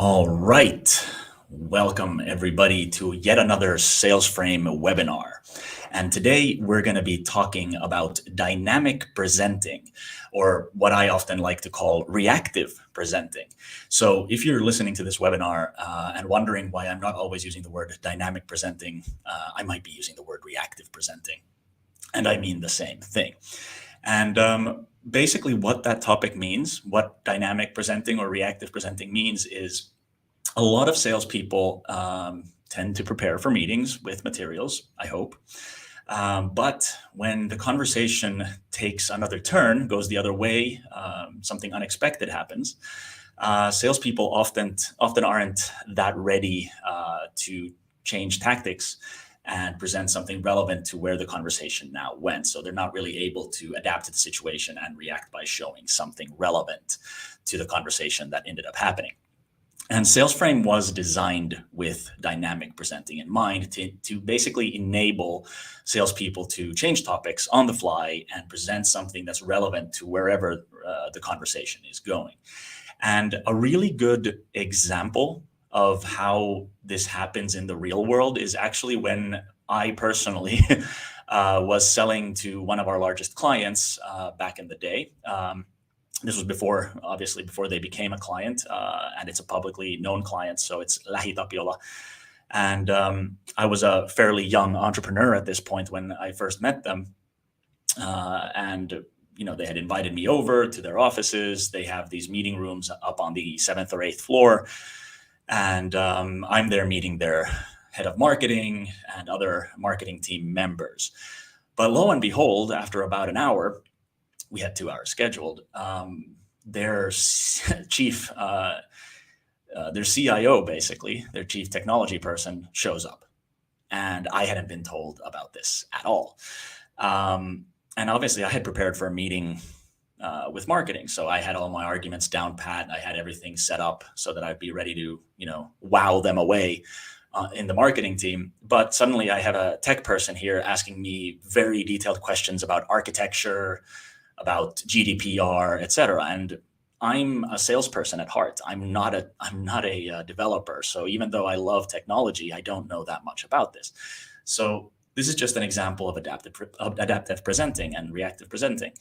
All right. Welcome everybody to yet another Salesframe webinar. And today we're going to be talking about dynamic presenting, or what I often like to call reactive presenting. So if you're listening to this webinar and wondering why I'm not always using the word dynamic presenting, I might be using the word reactive presenting. And I mean the same thing. And basically what that topic means, what dynamic presenting or reactive presenting means, is a lot of salespeople tend to prepare for meetings with materials, I hope. But when the conversation takes another turn, goes the other way, something unexpected happens, salespeople often aren't that ready to change tactics and present something relevant to where the conversation now went. So they're not really able to adapt to the situation and react by showing something relevant to the conversation that ended up happening. And Salesframe was designed with dynamic presenting in mind to basically enable salespeople to change topics on the fly and present something that's relevant to wherever the conversation is going. And a really good example of how this happens in the real world is actually when I personally was selling to one of our largest clients back in the day. This was obviously before they became a client, and it's a publicly known client, so it's Lähitapiola. And I was a fairly young entrepreneur at this point when I first met them. And they had invited me over to their offices. They have these meeting rooms up on the 7th or 8th floor. And I'm there meeting their head of marketing and other marketing team members. But lo and behold, after about an hour, we had 2 hours scheduled, their chief, their CIO, basically, their chief technology person, shows up. And I hadn't been told about this at all. And obviously I had prepared for a meeting with marketing. So I had all my arguments down pat. I had everything set up so that I'd be ready to, wow them away in the marketing team. But suddenly I have a tech person here asking me very detailed questions about architecture, about GDPR, et cetera. And I'm a salesperson at heart. I'm not a developer. So even though I love technology, I don't know that much about this. So this is just an example of adaptive presenting and reactive presenting.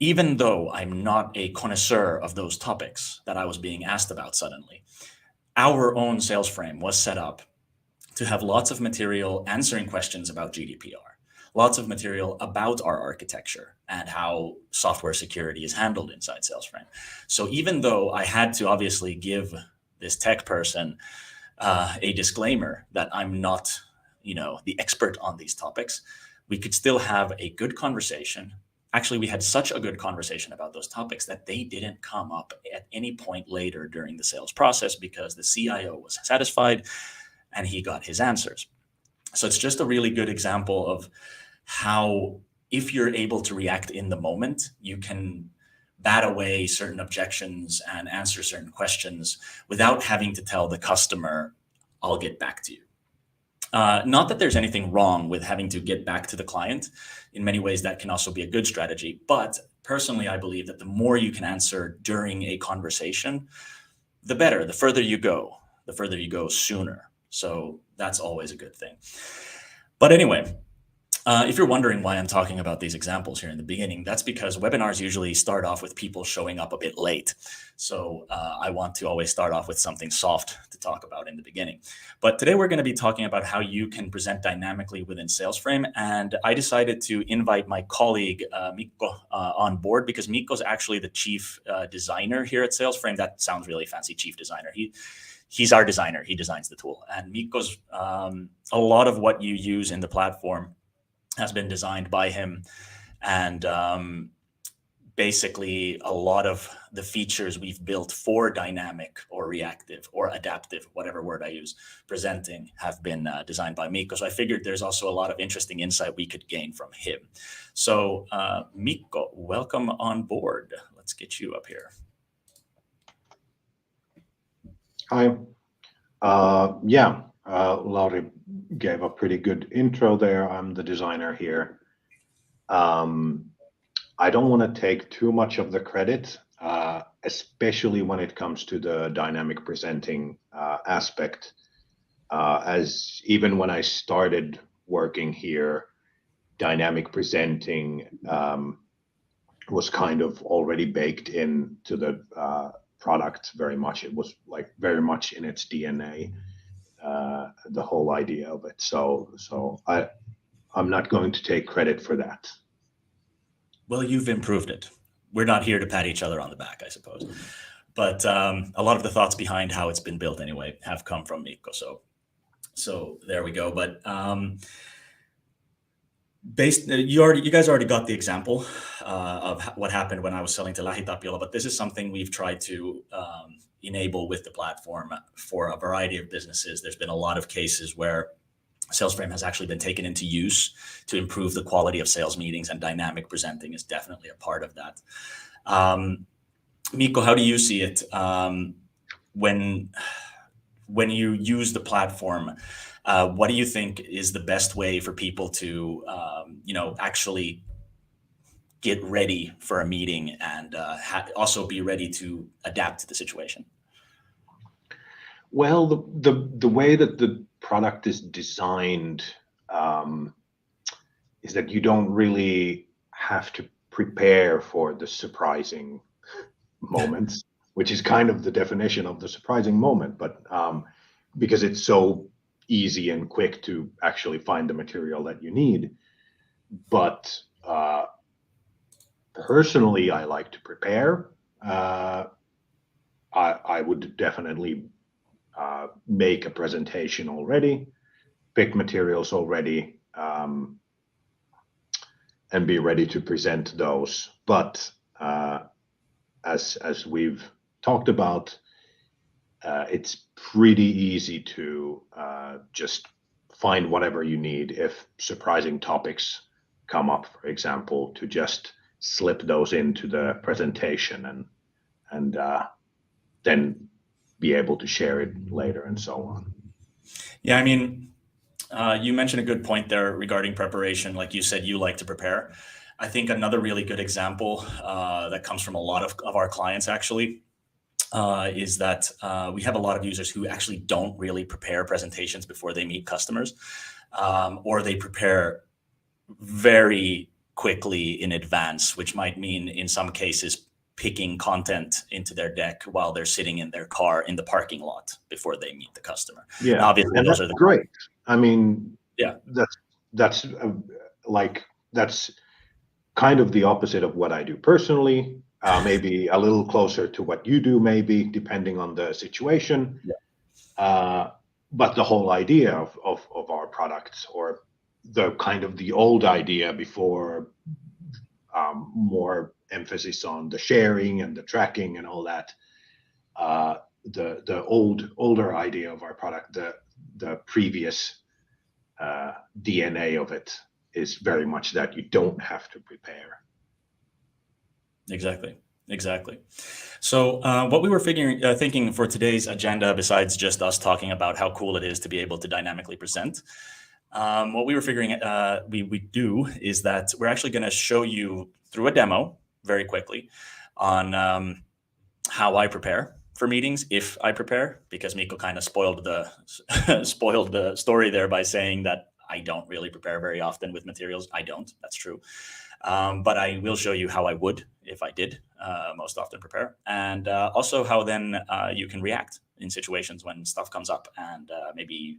Even though I'm not a connoisseur of those topics that I was being asked about suddenly, our own Salesframe was set up to have lots of material answering questions about GDPR. Lots of material about our architecture and how software security is handled inside Salesframe. So even though I had to obviously give this tech person a disclaimer that I'm not, the expert on these topics, we could still have a good conversation. Actually, we had such a good conversation about those topics that they didn't come up at any point later during the sales process because the CIO was satisfied and he got his answers. So it's just a really good example of how, if you're able to react in the moment, you can bat away certain objections and answer certain questions without having to tell the customer, I'll get back to you. Not that there's anything wrong with having to get back to the client. In many ways, that can also be a good strategy. But personally, I believe that the more you can answer during a conversation, the better. The further you go sooner. So that's always a good thing. But anyway, if you're wondering why I'm talking about these examples here in the beginning, that's because webinars usually start off with people showing up a bit late. So I want to always start off with something soft to talk about in the beginning. But today we're going to be talking about how you can present dynamically within Salesframe. And I decided to invite my colleague, Mikko, on board because Mikko's actually the chief designer here at Salesframe. That sounds really fancy, chief designer. He's our designer. He designs the tool. And Mikko's, a lot of what you use in the platform has been designed by him. And basically a lot of the features we've built for dynamic or reactive or adaptive, whatever word I use, presenting have been designed by Mikko. So I figured there's also a lot of interesting insight we could gain from him. So Mikko, welcome on board. Let's get you up here. Hi. Lauri gave a pretty good intro there. I'm the designer here. I don't want to take too much of the credit. especially when it comes to the dynamic presenting aspect. As even when I started working here, dynamic presenting was kind of already baked into the product very much. It was like very much in its DNA, the whole idea of it. So I'm not going to take credit for that. Well, you've improved it. We're not here to pat each other on the back, I suppose. But a lot of the thoughts behind how it's been built anyway have come from Mikko. So there we go. But you guys already got the example of what happened when I was selling to LähiTapiola, but this is something we've tried to enable with the platform for a variety of businesses. There's been a lot of cases where Salesframe has actually been taken into use to improve the quality of sales meetings, and dynamic presenting is definitely a part of that. Mikko, how do you see it when you use the platform? What do you think is the best way for people to, actually get ready for a meeting and also be ready to adapt to the situation? Well, the way that the product is designed is that you don't really have to prepare for the surprising moments, which is kind of the definition of the surprising moment, but because it's so easy and quick to actually find the material that you need. But personally, I like to prepare. I would definitely make a presentation already, pick materials already, and be ready to present those. But as we've talked about, it's pretty easy to just find whatever you need. If surprising topics come up, for example, to just slip those into the presentation and then be able to share it later and so on. Yeah, I mean, you mentioned a good point there regarding preparation. Like you said, you like to prepare. I think another really good example that comes from a lot of our clients actually is that we have a lot of users who actually don't really prepare presentations before they meet customers, or they prepare very quickly in advance, which might mean in some cases picking content into their deck while they're sitting in their car in the parking lot before they meet the customer. Yeah, now, obviously, and those that's are the great. I mean, yeah, that's that's kind of the opposite of what I do personally. Maybe a little closer to what you do, maybe depending on the situation. Yeah. But the whole idea of our products, or the kind of the old idea before more emphasis on the sharing and the tracking and all that, the older idea of our product, the previous DNA of it is very much that you don't have to prepare. Exactly. So what we were thinking for today's agenda, besides just us talking about how cool it is to be able to dynamically present, what we were figuring we do is that we're actually going to show you through a demo very quickly on how I prepare for meetings, if I prepare, because Mikko kind of spoiled the story there by saying that I don't really prepare very often with materials. I don't. That's true. But I will show you how I would if I did most often prepare, and also how then you can react in situations when stuff comes up and maybe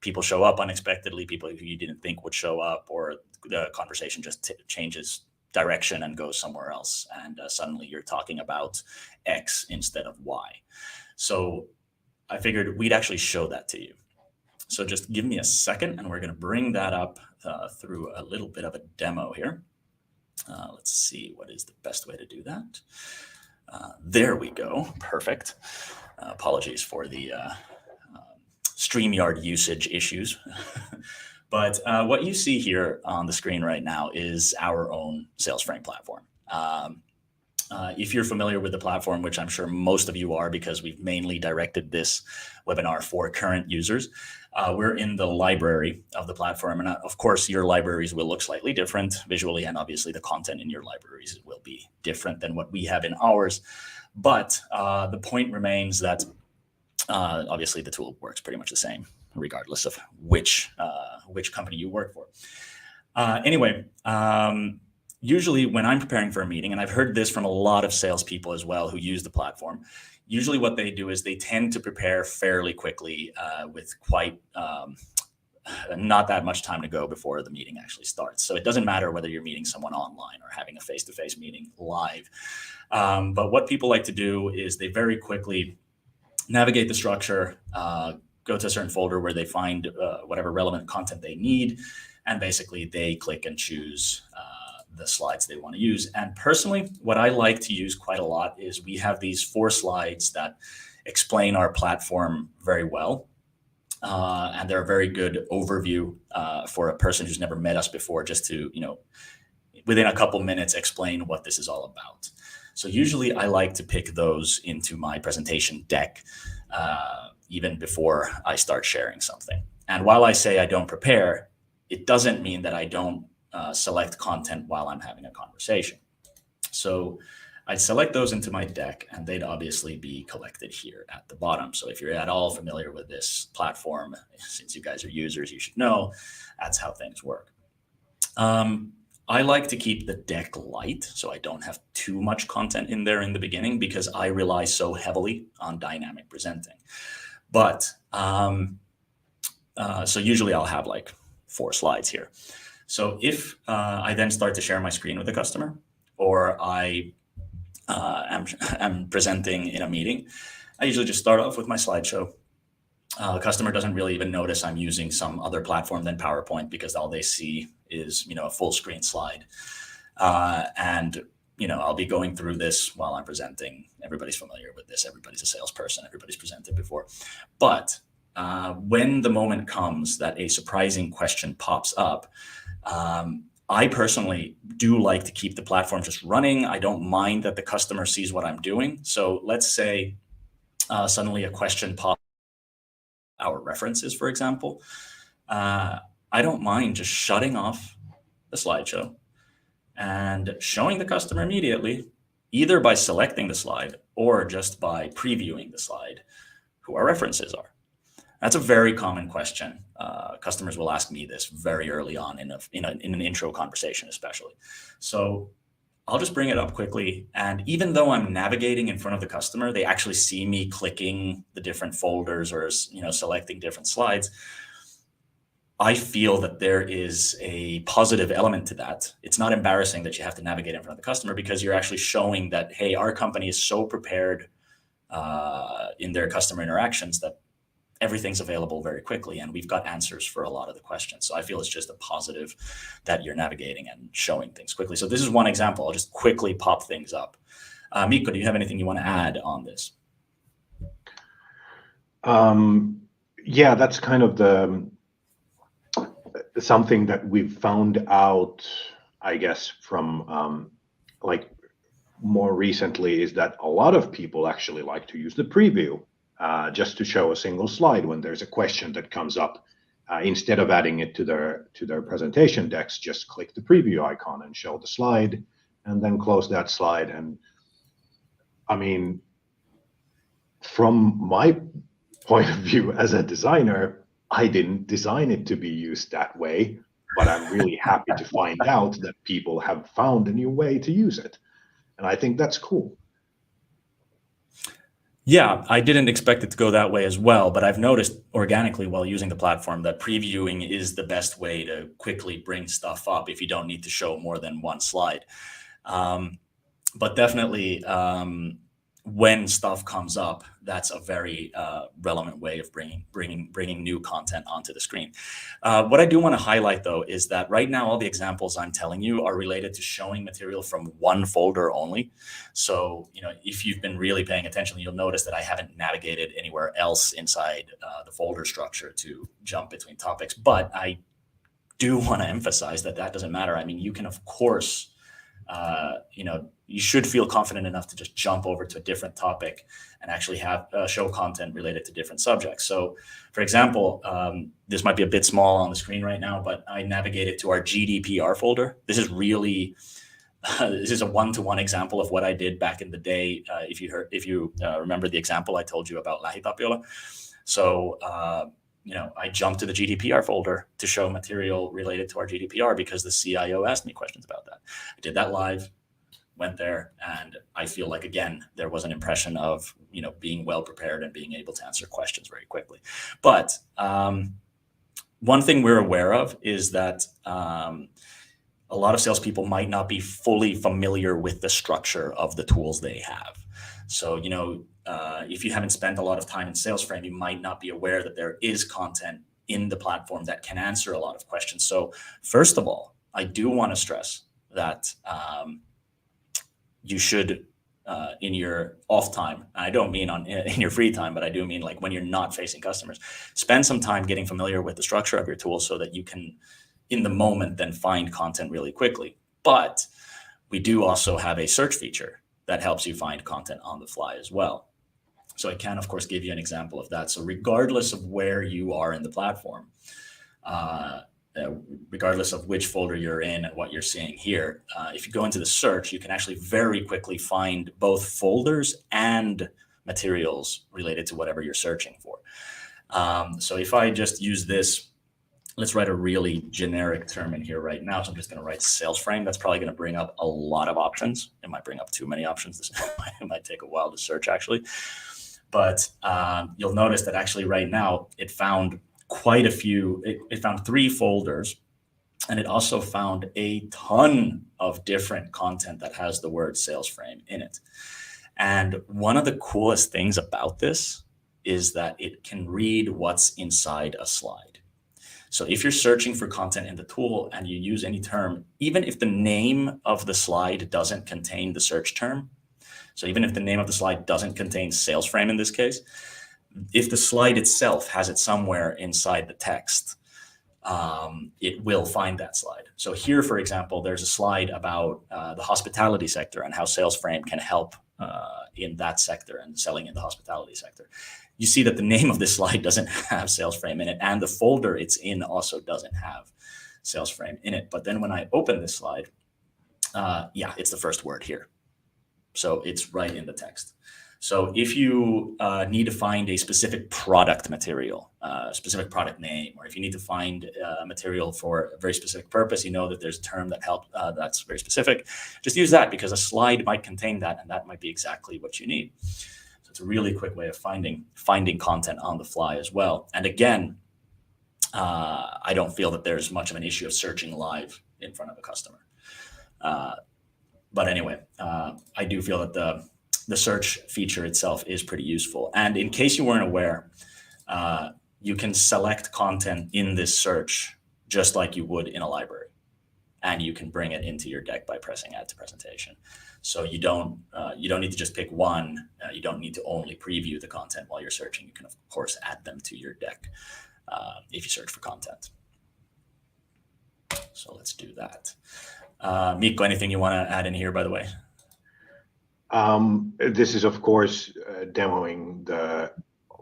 people show up unexpectedly, people who you didn't think would show up, or the conversation just changes direction and goes somewhere else, and suddenly you're talking about X instead of Y. So I figured we'd actually show that to you. So just give me a second, and we're going to bring that up through a little bit of a demo here. Let's see, what is the best way to do that? There we go. Perfect. Apologies for the StreamYard usage issues. But what you see here on the screen right now is our own Salesframe platform. If you're familiar with the platform, which I'm sure most of you are because we've mainly directed this webinar for current users, we're in the library of the platform. And of course, your libraries will look slightly different visually, and obviously the content in your libraries will be different than what we have in ours. But the point remains that obviously the tool works pretty much the same, regardless of which company you work for. Anyway, usually when I'm preparing for a meeting, and I've heard this from a lot of salespeople as well who use the platform, usually what they do is they tend to prepare fairly quickly with quite not that much time to go before the meeting actually starts. So it doesn't matter whether you're meeting someone online or having a face-to-face meeting live. But what people like to do is they very quickly navigate the structure, go to a certain folder where they find whatever relevant content they need, and basically they click and choose the slides they want to use. And personally, what I like to use quite a lot is we have these 4 slides that explain our platform very well. And they're a very good overview for a person who's never met us before, just to, within a couple minutes, explain what this is all about. So usually I like to pick those into my presentation deck even before I start sharing something. And while I say I don't prepare, it doesn't mean that I don't select content while I'm having a conversation. So I'd select those into my deck, and they'd obviously be collected here at the bottom. So if you're at all familiar with this platform, since you guys are users, you should know that's how things work. I like to keep the deck light, so I don't have too much content in there in the beginning, because I rely so heavily on dynamic presenting. But so usually I'll have like 4 slides here. So if I then start to share my screen with the customer, or I'm presenting in a meeting, I usually just start off with my slideshow. The customer doesn't really even notice I'm using some other platform than PowerPoint, because all they see is, a full screen slide. And, I'll be going through this while I'm presenting. Everybody's familiar with this. Everybody's a salesperson. Everybody's presented before. But when the moment comes that a surprising question pops up, I personally do like to keep the platform just running. I don't mind that the customer sees what I'm doing. So let's say suddenly a question pops, our references, for example. I don't mind just shutting off the slideshow and showing the customer immediately, either by selecting the slide or just by previewing the slide, who our references are. That's a very common question. Customers will ask me this very early on in an intro conversation, especially. So I'll just bring it up quickly. And even though I'm navigating in front of the customer, they actually see me clicking the different folders or, selecting different slides. I feel that there is a positive element to that. It's not embarrassing that you have to navigate in front of the customer, because you're actually showing that, hey, our company is so prepared in their customer interactions that everything's available very quickly, and we've got answers for a lot of the questions. So I feel it's just a positive that you're navigating and showing things quickly. So this is one example. I'll just quickly pop things up. Mikko, do you have anything you want to add on this? Yeah, that's kind of something that we've found out, I guess, from more recently, is that a lot of people actually like to use the preview. Just to show a single slide when there's a question that comes up, instead of adding it to their presentation decks, just click the preview icon and show the slide, and then close that slide. And I mean, from my point of view as a designer, I didn't design it to be used that way, but I'm really happy to find out that people have found a new way to use it, and I think that's cool. Yeah, I didn't expect it to go that way as well, but I've noticed organically while using the platform that previewing is the best way to quickly bring stuff up if you don't need to show more than one slide. But definitely, when stuff comes up, that's a very relevant way of bringing new content onto the screen. What I do want to highlight, though, is that right now all the examples I'm telling you are related to showing material from one folder only. So, if you've been really paying attention, you'll notice that I haven't navigated anywhere else inside the folder structure to jump between topics. But I do want to emphasize that doesn't matter. I mean, you can, of course, you should feel confident enough to just jump over to a different topic and actually have show content related to different subjects. So, for example, this might be a bit small on the screen right now, but I navigated to our GDPR folder. This is really this is a one-to-one example of what I did back in the day. If you remember the example I told you about LahiTapiola. So, I jumped to the GDPR folder to show material related to our GDPR because the CIO asked me questions about that. I did that live, went there, and I feel like, again, there was an impression of, being well prepared and being able to answer questions very quickly. But one thing we're aware of is that a lot of salespeople might not be fully familiar with the structure of the tools they have. So, if you haven't spent a lot of time in Salesframe, you might not be aware that there is content in the platform that can answer a lot of questions. So first of all, I do want to stress that you should, in your off time, I don't mean in your free time, but I do mean like when you're not facing customers, spend some time getting familiar with the structure of your tool so that you can, in the moment, then find content really quickly. But we do also have a search feature that helps you find content on the fly as well. So I can, of course, give you an example of that. So regardless of where you are in the platform, regardless of which folder you're in and what you're seeing here, if you go into the search, you can actually very quickly find both folders and materials related to whatever you're searching for. So if I just use this, let's write a really generic term in here right now. So I'm just going to write Salesframe. That's probably going to bring up a lot of options. It might bring up too many options. It might take a while to search, actually. But you'll notice that actually right now it found quite a few. It found 3 folders, and it also found a ton of different content that has the word Salesframe in it. And one of the coolest things about this is that it can read what's inside a slide. So if you're searching for content in the tool and you use any term, even if the name of the slide doesn't contain the search term, so even if the name of the slide doesn't contain Salesframe in this case, if the slide itself has it somewhere inside the text, it will find that slide. So here, for example, there's a slide about the hospitality sector and how Salesframe can help in that sector and selling in the hospitality sector. You see that the name of this slide doesn't have Salesframe in it, and the folder it's in also doesn't have Salesframe in it. But then when I open this slide, it's the first word here. So it's right in the text. So if you need to find a specific product material, a specific product name, or if you need to find material for a very specific purpose, you know that there's a term that helps that's very specific. Just use that, because a slide might contain that, and that might be exactly what you need. So it's a really quick way of finding content on the fly as well. And again, I don't feel that there's much of an issue of searching live in front of a customer. But anyway, I do feel that the search feature itself is pretty useful. And in case you weren't aware, you can select content in this search just like you would in a library. And you can bring it into your deck by pressing Add to Presentation. So you don't need to just pick one. You don't need to only preview the content while you're searching. You can, of course, add them to your deck if you search for content. So let's do that. Mikko, anything you want to add in here, by the way? This is, of course, demoing the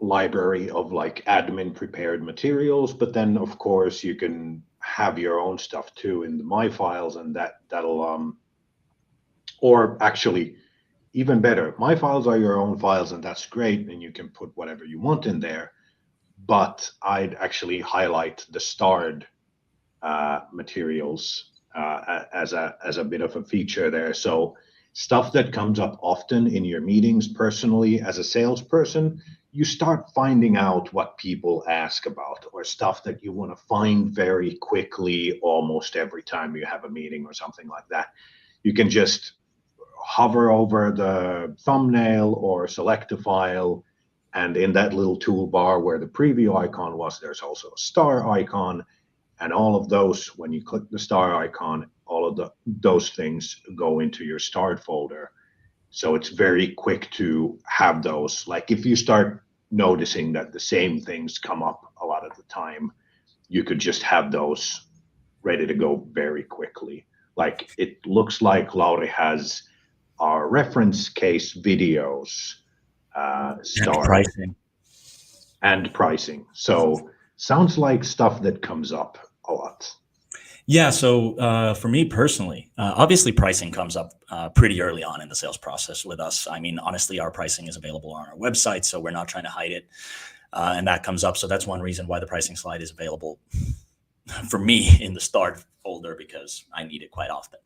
library of like admin prepared materials, but then of course you can have your own stuff too in the My Files, and that'll or actually even better, My Files are your own files, and that's great, and you can put whatever you want in there. But I'd actually highlight the starred materials as a bit of a feature there. So stuff that comes up often in your meetings personally as a salesperson, you start finding out what people ask about, or stuff that you want to find very quickly almost every time you have a meeting or something like that. You can just hover over the thumbnail or select a file, and in that little toolbar where the preview icon was, there's also a star icon. And all of those, when you click the star icon, all of those things go into your starred folder. So it's very quick to have those. Like if you start noticing that the same things come up a lot of the time, you could just have those ready to go very quickly. Like it looks like Lauri has our reference case videos starred and pricing. So sounds like stuff that comes up a lot. Yeah, so for me personally, obviously pricing comes up pretty early on in the sales process with us. I mean, honestly, our pricing is available on our website, so we're not trying to hide it. And that comes up. So that's one reason why the pricing slide is available for me in the start folder, because I need it quite often.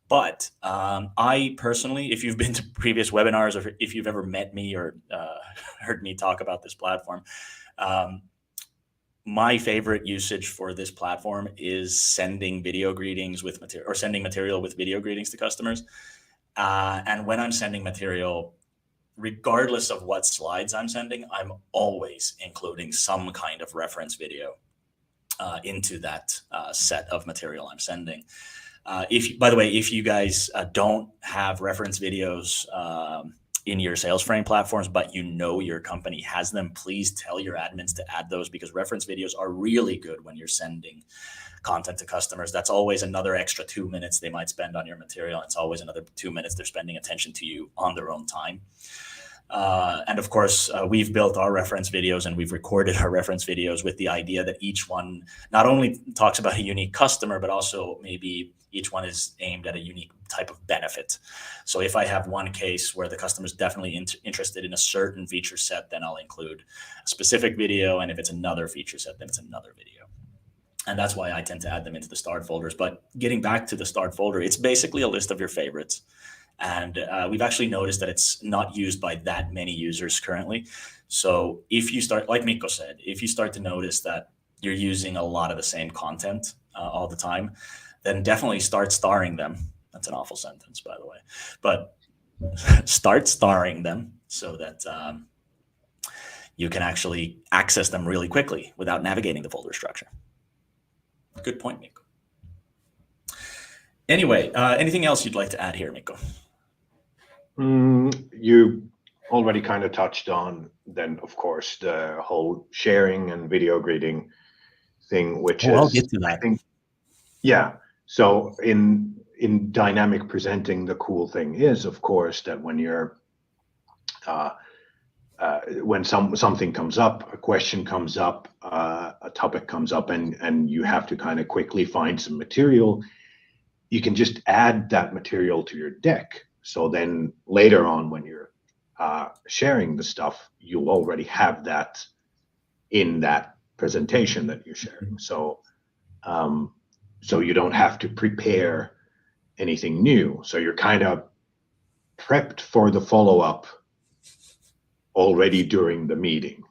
But I personally, if you've been to previous webinars or if you've ever met me or heard me talk about this platform, um, my favorite usage for this platform is sending video greetings with material, or sending material with video greetings to customers. And when I'm sending material, regardless of what slides I'm sending, I'm always including some kind of reference video into that set of material I'm sending. By the way, if you guys don't have reference videos in your Salesframe platforms, but you know your company has them, please tell your admins to add those, because reference videos are really good when you're sending content to customers. That's always another extra 2 minutes they might spend on your material. It's always another 2 minutes they're spending attention to you on their own time. And of course, we've built our reference videos and we've recorded our reference videos with the idea that each one not only talks about a unique customer, but also maybe each one is aimed at a unique type of benefit. So if I have one case where the customer is definitely interested in a certain feature set, then I'll include a specific video. And if it's another feature set, then it's another video. And that's why I tend to add them into the start folders. But getting back to the start folder, it's basically a list of your favorites. And we've actually noticed that it's not used by that many users currently. So if you start, like Mikko said, if you start to notice that you're using a lot of the same content all the time, then definitely start starring them. That's an awful sentence, by the way. But start starring them so that you can actually access them really quickly without navigating the folder structure. Good point, Mikko. Anyway, anything else you'd like to add here, Mikko? You already kind of touched on, then, of course, the whole sharing and video greeting thing, which I'll get to that. I think, yeah. So in dynamic presenting, the cool thing is, of course, that when you're when something comes up, a question comes up, a topic comes up, and you have to kind of quickly find some material, you can just add that material to your deck. So then later on, when you're sharing the stuff, you'll already have that in that presentation that you're sharing. So so you don't have to prepare anything new. So you're kind of prepped for the follow-up already during the meeting.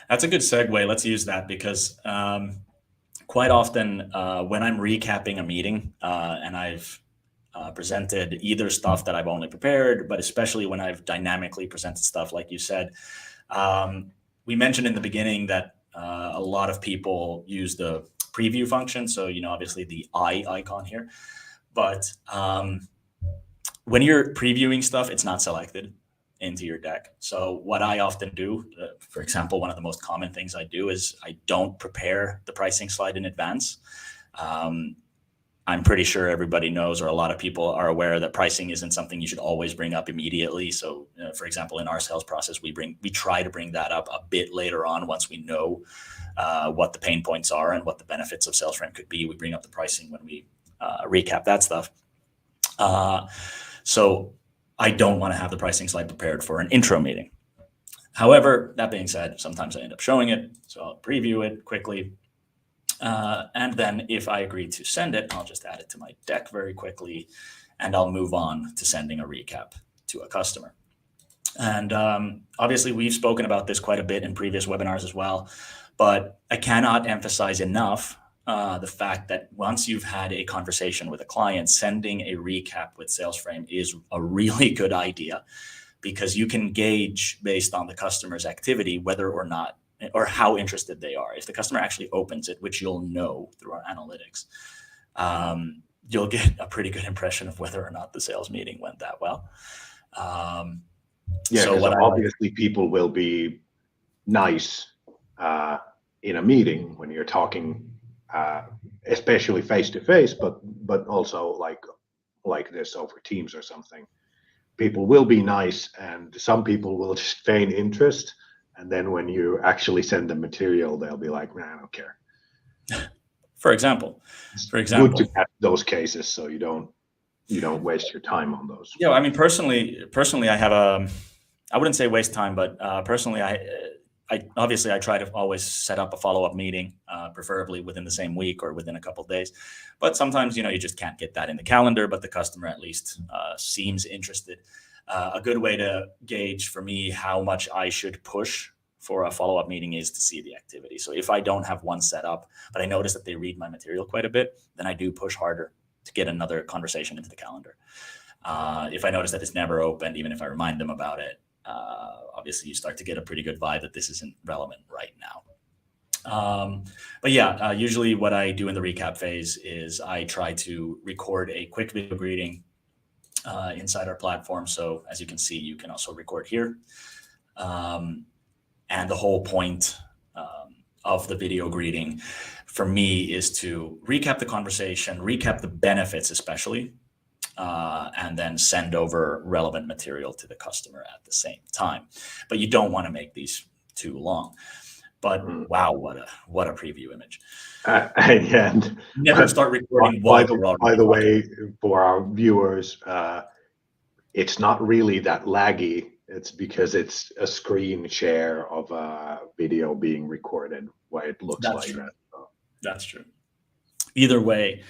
That's a good segue. Let's use that, because quite often when I'm recapping a meeting and I've presented either stuff that I've only prepared, but especially when I've dynamically presented stuff, like you said, we mentioned in the beginning that a lot of people use the preview function. So, obviously the eye icon here, but when you're previewing stuff, it's not selected into your deck. So what I often do, for example, one of the most common things I do is I don't prepare the pricing slide in advance. I'm pretty sure everybody knows, or a lot of people are aware, that pricing isn't something you should always bring up immediately. So, for example, in our sales process, we try to bring that up a bit later on once we know what the pain points are and what the benefits of Salesframe could be. We bring up the pricing when we recap that stuff. So I don't want to have the pricing slide prepared for an intro meeting. However, that being said, sometimes I end up showing it, so I'll preview it quickly. And then if I agree to send it, I'll just add it to my deck very quickly, and I'll move on to sending a recap to a customer. And obviously, we've spoken about this quite a bit in previous webinars as well, but I cannot emphasize enough the fact that once you've had a conversation with a client, sending a recap with Salesframe is a really good idea, because you can gauge based on the customer's activity whether or not, or how interested they are. If the customer actually opens it, which you'll know through our analytics, you'll get a pretty good impression of whether or not the sales meeting went that well. Yeah, so obviously people will be nice in a meeting when you're talking, especially face to face, but also like this over Teams or something. People will be nice, and some people will just feign interest. And then when you actually send them material, they'll be like, "Man, I don't care." For example, Good to catch those cases so you don't waste your time on those. Yeah, I mean, personally, I have I wouldn't say waste time, but personally, I obviously I try to always set up a follow-up meeting, preferably within the same week or within a couple of days. But sometimes, you just can't get that in the calendar, but the customer at least seems interested. A good way to gauge for me how much I should push for a follow-up meeting is to see the activity. So if I don't have one set up, but I notice that they read my material quite a bit, then I do push harder to get another conversation into the calendar. If I notice that it's never opened, even if I remind them about it, obviously you start to get a pretty good vibe that this isn't relevant right now. But yeah, usually what I do in the recap phase is I try to record a quick video greeting inside our platform. So as you can see, you can also record here. And the whole point of the video greeting for me is to recap the conversation, recap the benefits especially, and then send over relevant material to the customer at the same time. But you don't want to make these too long. But wow, what a preview image. And never start recording. By the way, for our viewers, it's not really that laggy. It's because it's a screen share of a video being recorded, why it looks like that. That's true. Either way,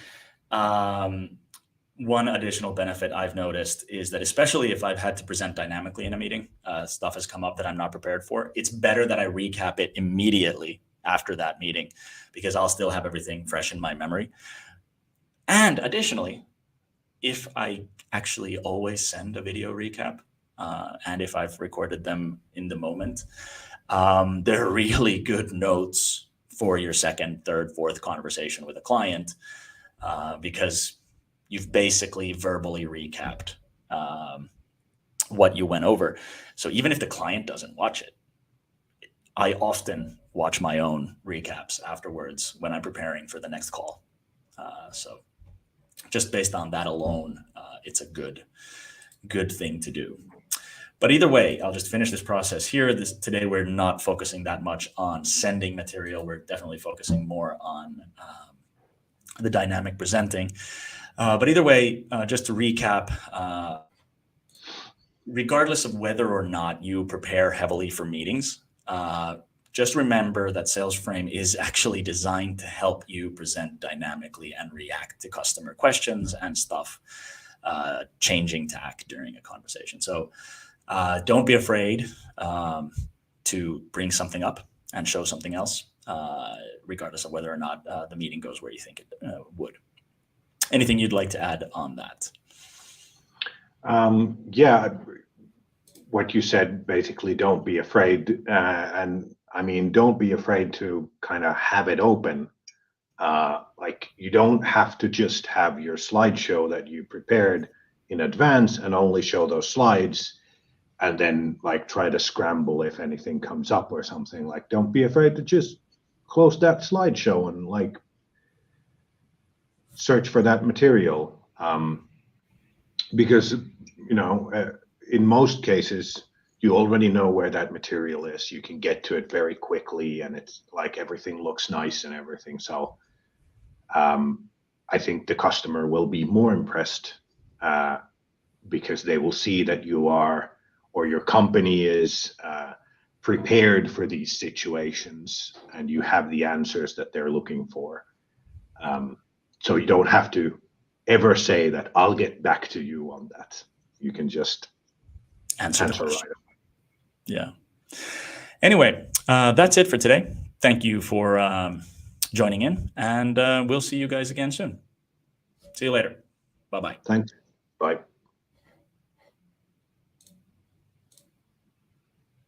one additional benefit I've noticed is that, especially if I've had to present dynamically in a meeting, stuff has come up that I'm not prepared for. It's better that I recap it immediately after that meeting because I'll still have everything fresh in my memory. And additionally, if I actually always send a video recap, and if I've recorded them in the moment, they're really good notes for your second, third, fourth conversation with a client, because you've basically verbally recapped what you went over. So even if the client doesn't watch it, I often watch my own recaps afterwards when I'm preparing for the next call. So just based on that alone, it's a good thing to do. But either way, I'll just finish this process here. Today, we're not focusing that much on sending material. We're definitely focusing more on the dynamic presenting. But either way, just to recap, regardless of whether or not you prepare heavily for meetings, just remember that Salesframe is actually designed to help you present dynamically and react to customer questions and stuff changing tack during a conversation. So don't be afraid to bring something up and show something else, regardless of whether or not the meeting goes where you think it would. Anything you'd like to add on that? Yeah, what you said, basically, don't be afraid. And I mean, don't be afraid to kind of have it open. Like, you don't have to just have your slideshow that you prepared in advance and only show those slides and then like try to scramble if anything comes up or something. Like, don't be afraid to just close that slideshow and like search for that material. Because, in most cases, you already know where that material is. You can get to it very quickly and it's like everything looks nice and everything. So I think the customer will be more impressed because they will see that you are, or your company is prepared for these situations and you have the answers that they're looking for. So you don't have to ever say that I'll get back to you on that. You can just answer right away. Yeah. Anyway, that's it for today. Thank you for joining in, and we'll see you guys again soon. See you later. Bye-bye. Thanks. Bye.